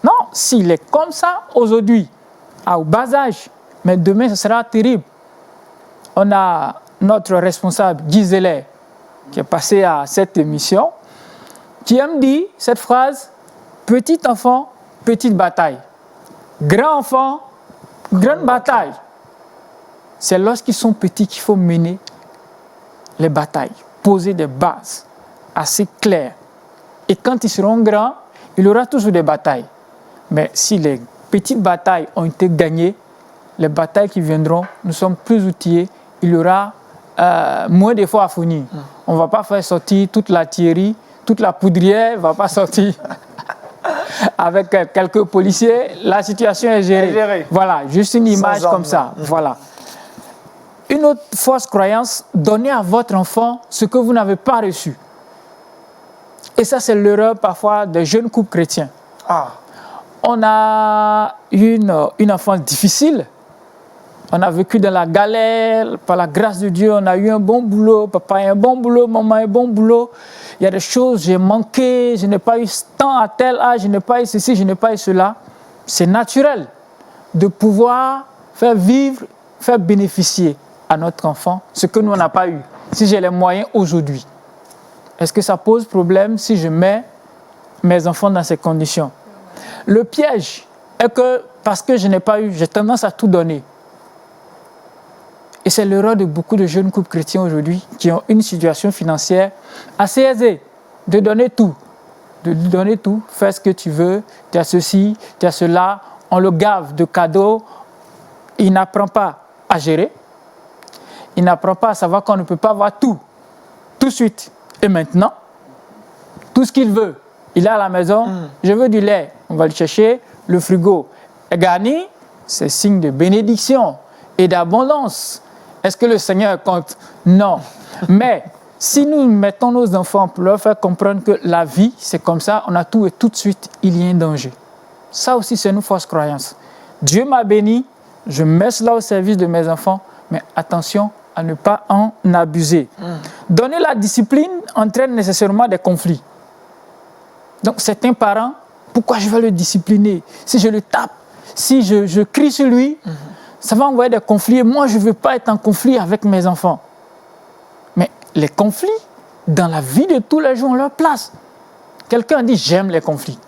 Non, s'il est comme ça aujourd'hui, au bas âge, mais demain, ce sera terrible. On a notre responsable, Gisèle, qui est passé à cette émission, qui aime dire cette phrase, petit enfant, petite bataille. Grand enfant, grande bataille. C'est lorsqu'ils sont petits qu'il faut mener les batailles, poser des bases assez claires. Et quand ils seront grands, il y aura toujours des batailles. Mais si les petites batailles ont été gagnées, les batailles qui viendront, nous sommes plus outillés, il y aura moins d'efforts à fournir. On ne va pas faire sortir toute l'artillerie, toute la poudrière ne va pas sortir. Avec quelques policiers, la situation est gérée. Voilà, juste une image comme ça. Voilà. Une autre fausse croyance, donnez à votre enfant ce que vous n'avez pas reçu. Et ça, c'est l'erreur parfois des jeunes couples chrétiens. On a eu une enfance difficile. On a vécu dans la galère. Par la grâce de Dieu, on a eu un bon boulot. Papa a un bon boulot, maman a un bon boulot. Il y a des choses, j'ai manqué, je n'ai pas eu ce temps à tel âge, je n'ai pas eu ceci, je n'ai pas eu cela. C'est naturel de pouvoir faire vivre, faire bénéficier à notre enfant ce que nous, on n'a pas eu. Si j'ai les moyens aujourd'hui, est-ce que ça pose problème si je mets mes enfants dans ces conditions? Le piège est que parce que je n'ai pas eu, j'ai tendance à tout donner. Et c'est l'erreur de beaucoup de jeunes couples chrétiens aujourd'hui qui ont une situation financière assez aisée, de donner tout. De lui donner tout, fais ce que tu veux, tu as ceci, tu as cela, on le gave de cadeaux. Il n'apprend pas à gérer, il n'apprend pas à savoir qu'on ne peut pas avoir tout de suite. Et maintenant, tout ce qu'il veut, il est à la maison, je veux du lait, on va le chercher, le frigo est garni, c'est signe de bénédiction et d'abondance. Est-ce que le Seigneur compte? Non. Mais si nous mettons nos enfants pour leur faire comprendre que la vie, c'est comme ça, on a tout et tout de suite, il y a un danger. Ça aussi, c'est une fausse croyance. Dieu m'a béni, je mets cela au service de mes enfants, mais attention à ne pas en abuser. Donner la discipline entraîne nécessairement des conflits. Donc, certains parents, pourquoi je vais le discipliner? Si je le tape, si je crie sur lui, ça va envoyer des conflits. Et moi, je ne veux pas être en conflit avec mes enfants. Mais les conflits, dans la vie de tous les jours, ont leur place. Quelqu'un dit, j'aime les conflits.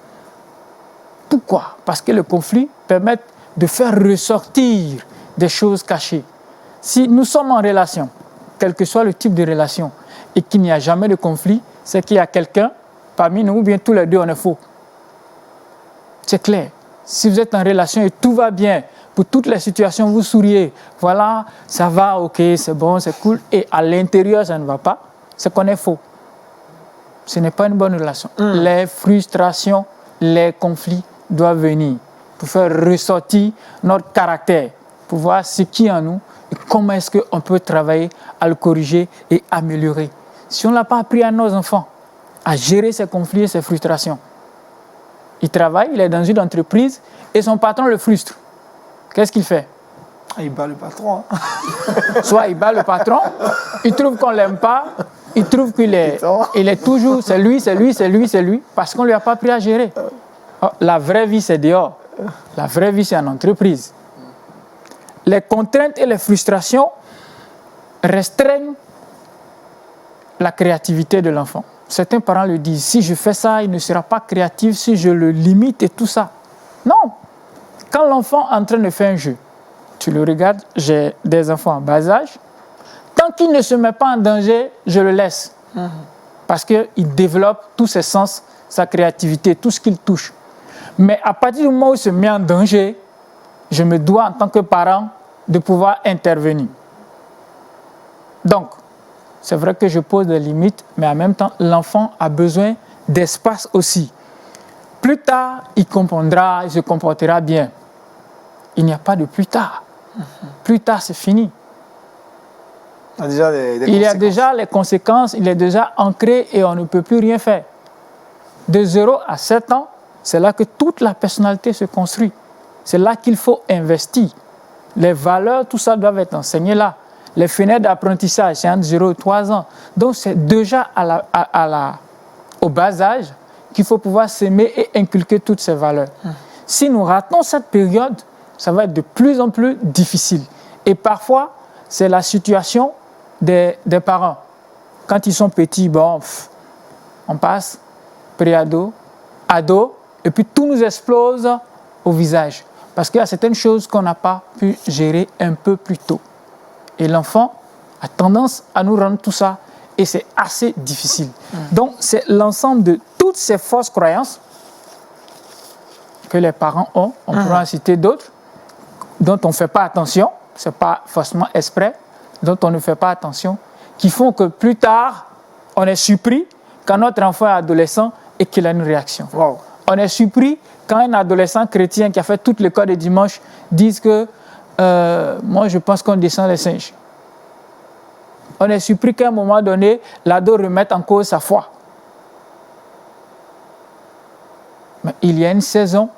Pourquoi? Parce que les conflits permettent de faire ressortir des choses cachées. Si nous sommes en relation, quel que soit le type de relation, et qu'il n'y a jamais de conflit, c'est qu'il y a quelqu'un parmi nous, ou bien tous les deux, on est faux. C'est clair. Si vous êtes en relation et tout va bien, pour toutes les situations, vous souriez. Voilà, ça va, ok, c'est bon, c'est cool. Et à l'intérieur, ça ne va pas. C'est qu'on est faux. Ce n'est pas une bonne relation. Les frustrations, les conflits doivent venir pour faire ressortir notre caractère, pour voir ce qui est en nous et comment est-ce qu'on peut travailler à le corriger et améliorer. Si on ne l'a pas appris à nos enfants à gérer ces conflits et ces frustrations, il travaille, il est dans une entreprise et son patron le frustre. Qu'est-ce qu'il fait? Il bat le patron. Soit il bat le patron, il trouve qu'on ne l'aime pas, il trouve qu'il est toujours, c'est lui, parce qu'on ne lui a pas appris à gérer. Oh, la vraie vie, c'est dehors. La vraie vie, c'est en entreprise. Les contraintes et les frustrations restreignent la créativité de l'enfant. Certains parents le disent, si je fais ça, il ne sera pas créatif, si je le limite et tout ça. Non. Quand l'enfant est en train de faire un jeu, tu le regardes, j'ai des enfants en bas âge, tant qu'il ne se met pas en danger, je le laisse. Parce qu'il développe tous ses sens, sa créativité, tout ce qu'il touche. Mais à partir du moment où il se met en danger, je me dois en tant que parent de pouvoir intervenir. Donc, c'est vrai que je pose des limites, mais en même temps, l'enfant a besoin d'espace aussi. Plus tard, il comprendra, il se comportera bien. Il n'y a pas de plus tard. Plus tard, c'est fini. Il y a déjà il y a déjà les conséquences, il est déjà ancré et on ne peut plus rien faire. De 0 à 7 ans, c'est là que toute la personnalité se construit. c'est là qu'il faut investir. Les valeurs, tout ça doit être enseigné là. Les fenêtres d'apprentissage, c'est entre 0 et 3 ans. Donc, c'est déjà au bas âge qu'il faut pouvoir s'aimer et inculquer toutes ces valeurs. Si nous ratons cette période, ça va être de plus en plus difficile. Et parfois, c'est la situation des parents. Quand ils sont petits, bon, on passe, pré-ado, ado, et puis tout nous explose au visage. Parce qu'il y a certaines choses qu'on n'a pas pu gérer un peu plus tôt. Et l'enfant a tendance à nous rendre tout ça. Et c'est assez difficile. Donc, c'est l'ensemble de toutes ces fausses croyances que les parents ont. On pourra en citer d'autres, dont on ne fait pas attention. Ce n'est pas forcément exprès, dont on ne fait pas attention, qui font que plus tard, on est surpris quand notre enfant est adolescent et qu'il a une réaction. Wow. On est surpris quand un adolescent chrétien qui a fait toute l'école de dimanche dit que moi, je pense qu'on descend les singes. On est surpris qu'à un moment donné, l'ado remette en cause sa foi. Mais il y a une saison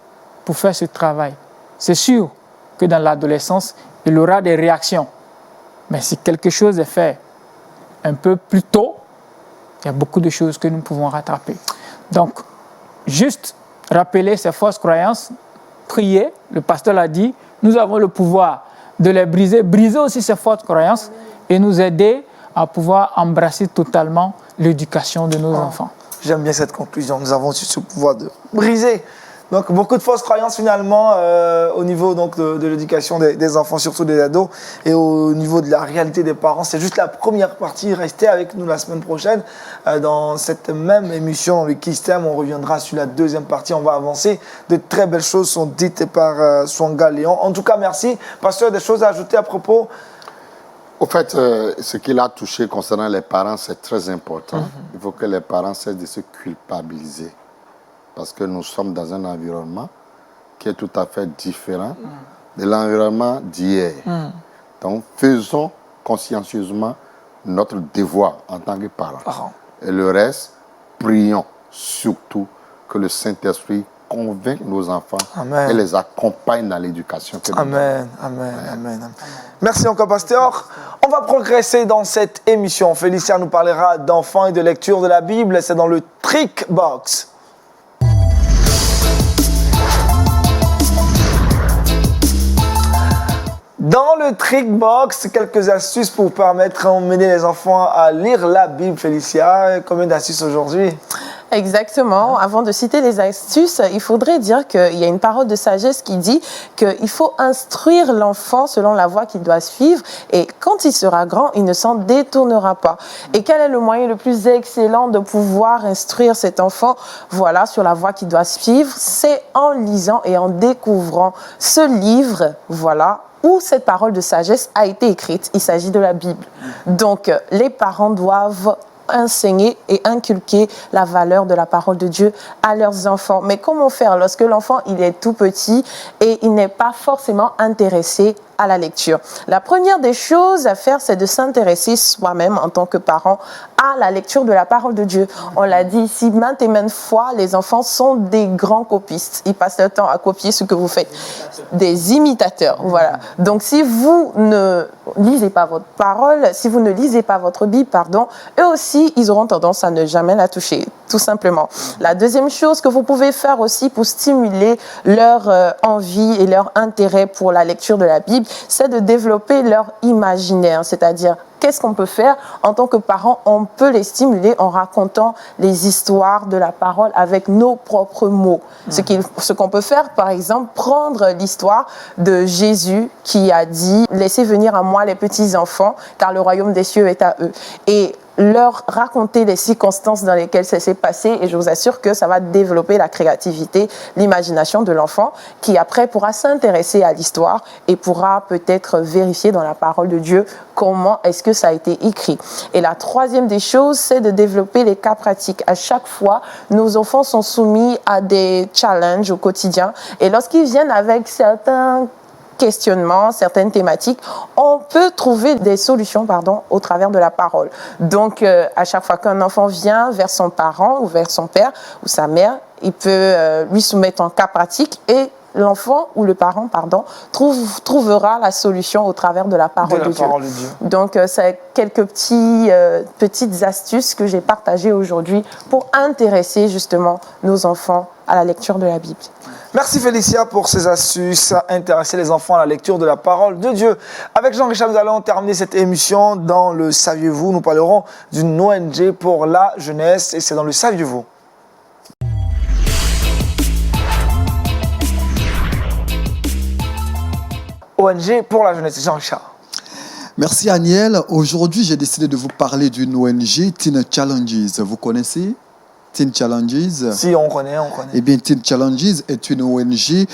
pour faire ce travail. C'est sûr que dans l'adolescence, il aura des réactions. Mais si quelque chose est fait un peu plus tôt, il y a beaucoup de choses que nous pouvons rattraper. Donc, juste rappeler ces fausses croyances, prier, le pasteur l'a dit, nous avons le pouvoir de les briser, briser aussi ces fausses croyances et nous aider à pouvoir embrasser totalement l'éducation de nos enfants. J'aime bien cette conclusion. Nous avons aussi ce pouvoir de briser. Donc, beaucoup de fausses croyances finalement au niveau donc, de l'éducation des enfants, surtout des ados, et au niveau de la réalité des parents. C'est juste la première partie. Restez avec nous la semaine prochaine. Dans cette même émission, dans le Kiss Time, on reviendra sur la deuxième partie. On va avancer. De très belles choses sont dites par Swanga Léon. En tout cas, merci. Pasteur, des choses à ajouter à propos? Au fait, ce qu'il a touché concernant les parents, c'est très important. Il faut que les parents cessent de se culpabiliser. Parce que nous sommes dans un environnement qui est tout à fait différent de l'environnement d'hier. Donc, faisons consciencieusement notre devoir en tant que parents. Et le reste, prions surtout que le Saint-Esprit convainc nos enfants et les accompagne dans l'éducation. Amen. Merci encore, pasteur. On va progresser dans cette émission. Félicia nous parlera d'enfants et de lecture de la Bible. C'est dans le Trick Box. Dans le Trick Box, quelques astuces pour permettre d'emmener les enfants à lire la Bible. Félicia, combien d'astuces aujourd'hui? Exactement. Avant de citer les astuces, il faudrait dire qu'il y a une parole de sagesse qui dit qu'il faut instruire l'enfant selon la voie qu'il doit suivre et quand il sera grand, il ne s'en détournera pas. Et quel est le moyen le plus excellent de pouvoir instruire cet enfant, voilà, sur la voie qu'il doit suivre? C'est en lisant et en découvrant ce livre, voilà, où cette parole de sagesse a été écrite. Il s'agit de la Bible. Donc, les parents doivent enseigner et inculquer la valeur de la parole de Dieu à leurs enfants. Mais comment faire lorsque l'enfant il est tout petit et il n'est pas forcément intéressé à la lecture? La première des choses à faire, c'est de s'intéresser soi-même en tant que parent à la lecture de la parole de Dieu. On l'a dit ici maintes et maintes fois, les enfants sont des grands copistes. Ils passent leur temps à copier ce que vous faites. Des imitateurs, voilà. Donc si vous ne lisez pas votre parole, si vous ne lisez pas votre Bible, pardon, eux aussi, ils auront tendance à ne jamais la toucher, tout simplement. La deuxième chose que vous pouvez faire aussi pour stimuler leur envie et leur intérêt pour la lecture de la Bible, c'est de développer leur imaginaire, c'est-à-dire qu'est-ce qu'on peut faire en tant que parents? On peut les stimuler en racontant les histoires de la parole avec nos propres mots. Ce qu'on peut faire, par exemple, prendre l'histoire de Jésus qui a dit « Laissez venir à moi les petits enfants, car le royaume des cieux est à eux ». Et leur raconter les circonstances dans lesquelles ça s'est passé et je vous assure que ça va développer la créativité, l'imagination de l'enfant qui après pourra s'intéresser à l'histoire et pourra peut-être vérifier dans la parole de Dieu comment est-ce que ça a été écrit. Et la troisième des choses, c'est de développer les cas pratiques. À chaque fois, nos enfants sont soumis à des challenges au quotidien et lorsqu'ils viennent avec certains questionnements, certaines thématiques, on peut trouver des solutions au travers de la parole. Donc, à chaque fois qu'un enfant vient vers son parent ou vers son père ou sa mère, il peut lui soumettre un cas pratique et l'enfant ou le parent, trouvera la solution au travers de la parole de Dieu. Donc, c'est quelques petites astuces que j'ai partagées aujourd'hui pour intéresser justement nos enfants à la lecture de la Bible. Merci Félicia pour ces astuces à intéresser les enfants à la lecture de la parole de Dieu. Avec Jean-Richard, nous allons terminer cette émission dans le Saviez-vous. Nous parlerons d'une ONG pour la jeunesse et c'est dans le Saviez-vous. ONG pour la jeunesse, Jean-Richard. Merci Aniel. Aujourd'hui, j'ai décidé de vous parler d'une ONG, Teen Challenges. Vous connaissez Teen Challenges? Si, on connaît. Eh bien, Teen Challenges est une ONG,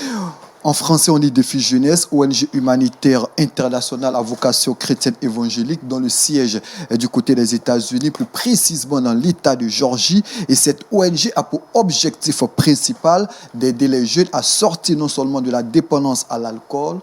en français on dit Défi Jeunesse, ONG humanitaire internationale à vocation chrétienne évangélique, dont le siège est du côté des États-Unis, plus précisément dans l'État de Géorgie. Et cette ONG a pour objectif principal d'aider les jeunes à sortir non seulement de la dépendance à l'alcool,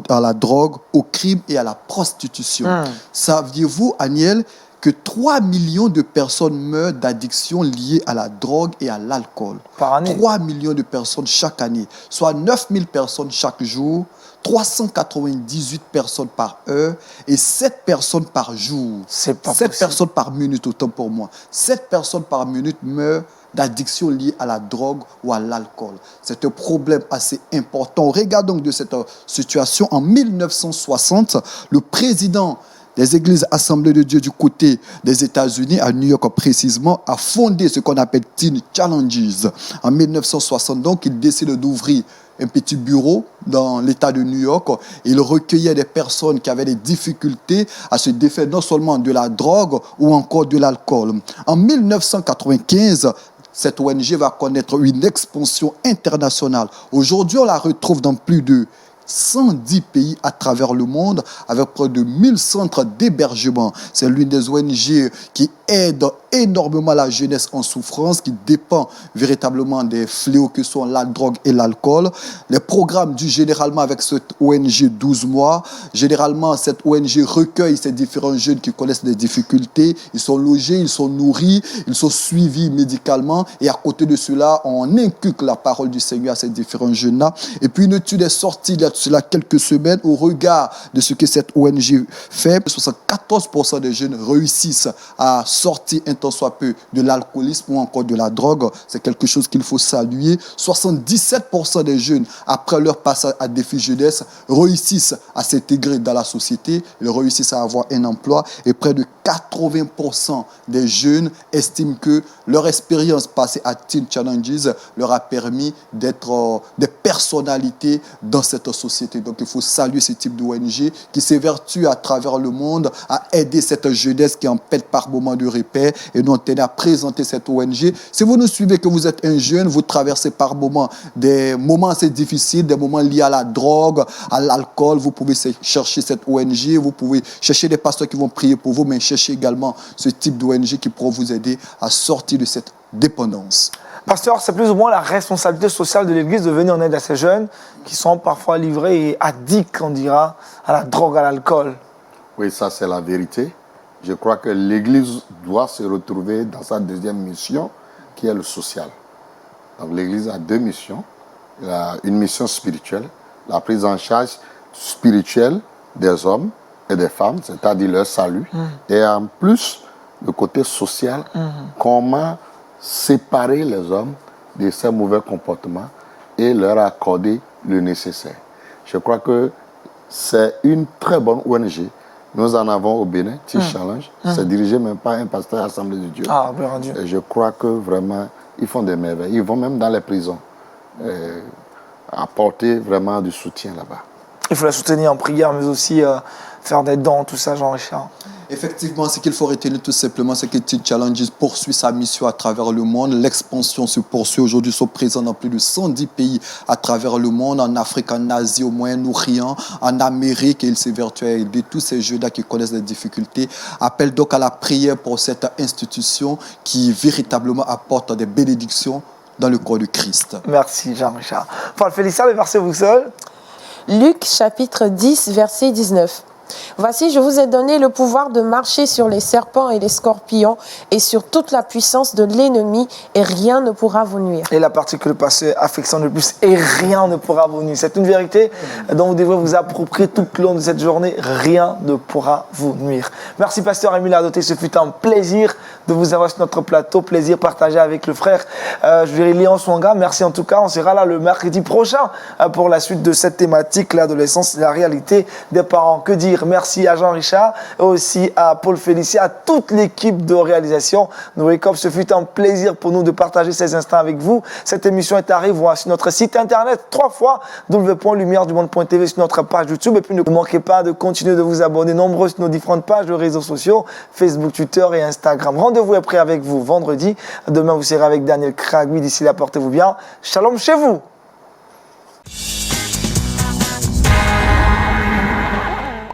à la drogue, au crime et à la prostitution. Saviez-vous, Aniel, que 3 millions de personnes meurent d'addiction liée à la drogue et à l'alcool? Par année? 3 millions de personnes chaque année, soit 9 000 personnes chaque jour, 398 personnes par heure et 7 personnes par jour. C'est pas 7 possible. personnes par minute, autant pour moi. 7 personnes par minute meurent d'addiction liée à la drogue ou à l'alcool. C'est un problème assez important. Regardons de cette situation. En 1960, le président des Églises Assemblées de Dieu du côté des États-Unis, à New York précisément, a fondé ce qu'on appelle Teen Challenges. En 1960, donc, il décide d'ouvrir un petit bureau dans l'État de New York. Il recueillait des personnes qui avaient des difficultés à se défaire non seulement de la drogue ou encore de l'alcool. En 1995, cette ONG va connaître une expansion internationale. Aujourd'hui, on la retrouve dans plus de 110 pays à travers le monde avec près de 1000 centres d'hébergement. C'est l'une des ONG qui aide énormément la jeunesse en souffrance, qui dépend véritablement des fléaux que sont la drogue et l'alcool. Les programmes durent généralement avec cette ONG 12 mois. Généralement, cette ONG recueille ces différents jeunes qui connaissent des difficultés. Ils sont logés, ils sont nourris, ils sont suivis médicalement. Et à côté de cela, on inculque la parole du Seigneur à ces différents jeunes-là. Et puis une étude est sortie il y a cela quelques semaines. Au regard de ce que cette ONG fait, 74% des jeunes réussissent à sortir un tant soit peu de l'alcoolisme ou encore de la drogue. C'est quelque chose qu'il faut saluer. 77% des jeunes, après leur passage à Défi Jeunesse, réussissent à s'intégrer dans la société, ils réussissent à avoir un emploi et près de 80% des jeunes estiment que leur expérience passée à Teen Challenges leur a permis d'être des personnalités dans cette société. Donc il faut saluer ce type d'ONG qui s'évertue à travers le monde à aider cette jeunesse qui en pète par moments de repère. Et nous on tenait à présenter cette ONG. Si vous nous suivez, que vous êtes un jeune, vous traversez par moments des moments assez difficiles, des moments liés à la drogue, à l'alcool, vous pouvez chercher cette ONG, vous pouvez chercher des pasteurs qui vont prier pour vous, mais cherchez également ce type d'ONG qui pourra vous aider à sortir de cette dépendance. Pasteur, c'est plus ou moins la responsabilité sociale de l'Église de venir en aide à ces jeunes qui sont parfois livrés et addicts, on dira, à la drogue, à l'alcool. Oui, ça c'est la vérité. Je crois que l'Église doit se retrouver dans sa deuxième mission, qui est le social. Donc l'Église a deux missions. Il a une mission spirituelle, la prise en charge spirituelle des hommes et des femmes, c'est-à-dire leur salut. Et en plus, le côté social, comment séparer les hommes de ces mauvais comportements et leur accorder le nécessaire. Je crois que c'est une très bonne ONG. Nous en avons au Bénin, Teen Challenge. C'est dirigé même par un pasteur Assemblée de Dieu. Ah, gloire à Dieu. Et je crois que vraiment, ils font des merveilles. Ils vont même dans les prisons apporter vraiment du soutien là-bas. Il faut la soutenir en prière, mais aussi faire des dons, tout ça, Jean-Richard. Effectivement, ce qu'il faut retenir tout simplement, c'est que Teen Challenges poursuit sa mission à travers le monde. L'expansion se poursuit. Aujourd'hui, ils sont présents dans plus de 110 pays à travers le monde, en Afrique, en Asie, au Moyen-Orient, en Amérique. Et il s'évertue à aider tous ces jeunes-là qui connaissent des difficultés. Appelle donc à la prière pour cette institution qui véritablement apporte des bénédictions dans le corps de Christ. Merci, Jean-Richard. Paul Félicia, le verset vous seul. Luc chapitre 10, verset 19. Voici, je vous ai donné le pouvoir de marcher sur les serpents et les scorpions et sur toute la puissance de l'ennemi et rien ne pourra vous nuire. Et la partie que le pasteur affectionne le plus, et rien ne pourra vous nuire. C'est une vérité dont vous devrez vous approprier tout le long de cette journée. Rien ne pourra vous nuire. Merci pasteur Émile Adoté, ce fut un plaisir de vous avoir sur notre plateau, plaisir partagé avec le frère Léon Swanga. Merci en tout cas, on sera là le mercredi prochain pour la suite de cette thématique, l'adolescence et la réalité des parents. Que dire? Merci à Jean-Richard et aussi à Paul Félicie, à toute l'équipe de réalisation de Wake Up. Ce fut un plaisir pour nous de partager ces instants avec vous. Cette émission est arrivée sur notre site internet 3 fois www.lumieredumonde.tv, sur notre page YouTube. Et puis ne manquez pas de continuer de vous abonner nombreux sur nos différentes pages de réseaux sociaux, Facebook, Twitter et Instagram. Rendez-vous est prêt avec vous vendredi. Demain, vous serez avec Daniel Kragui. D'ici là, portez-vous bien. Shalom chez vous.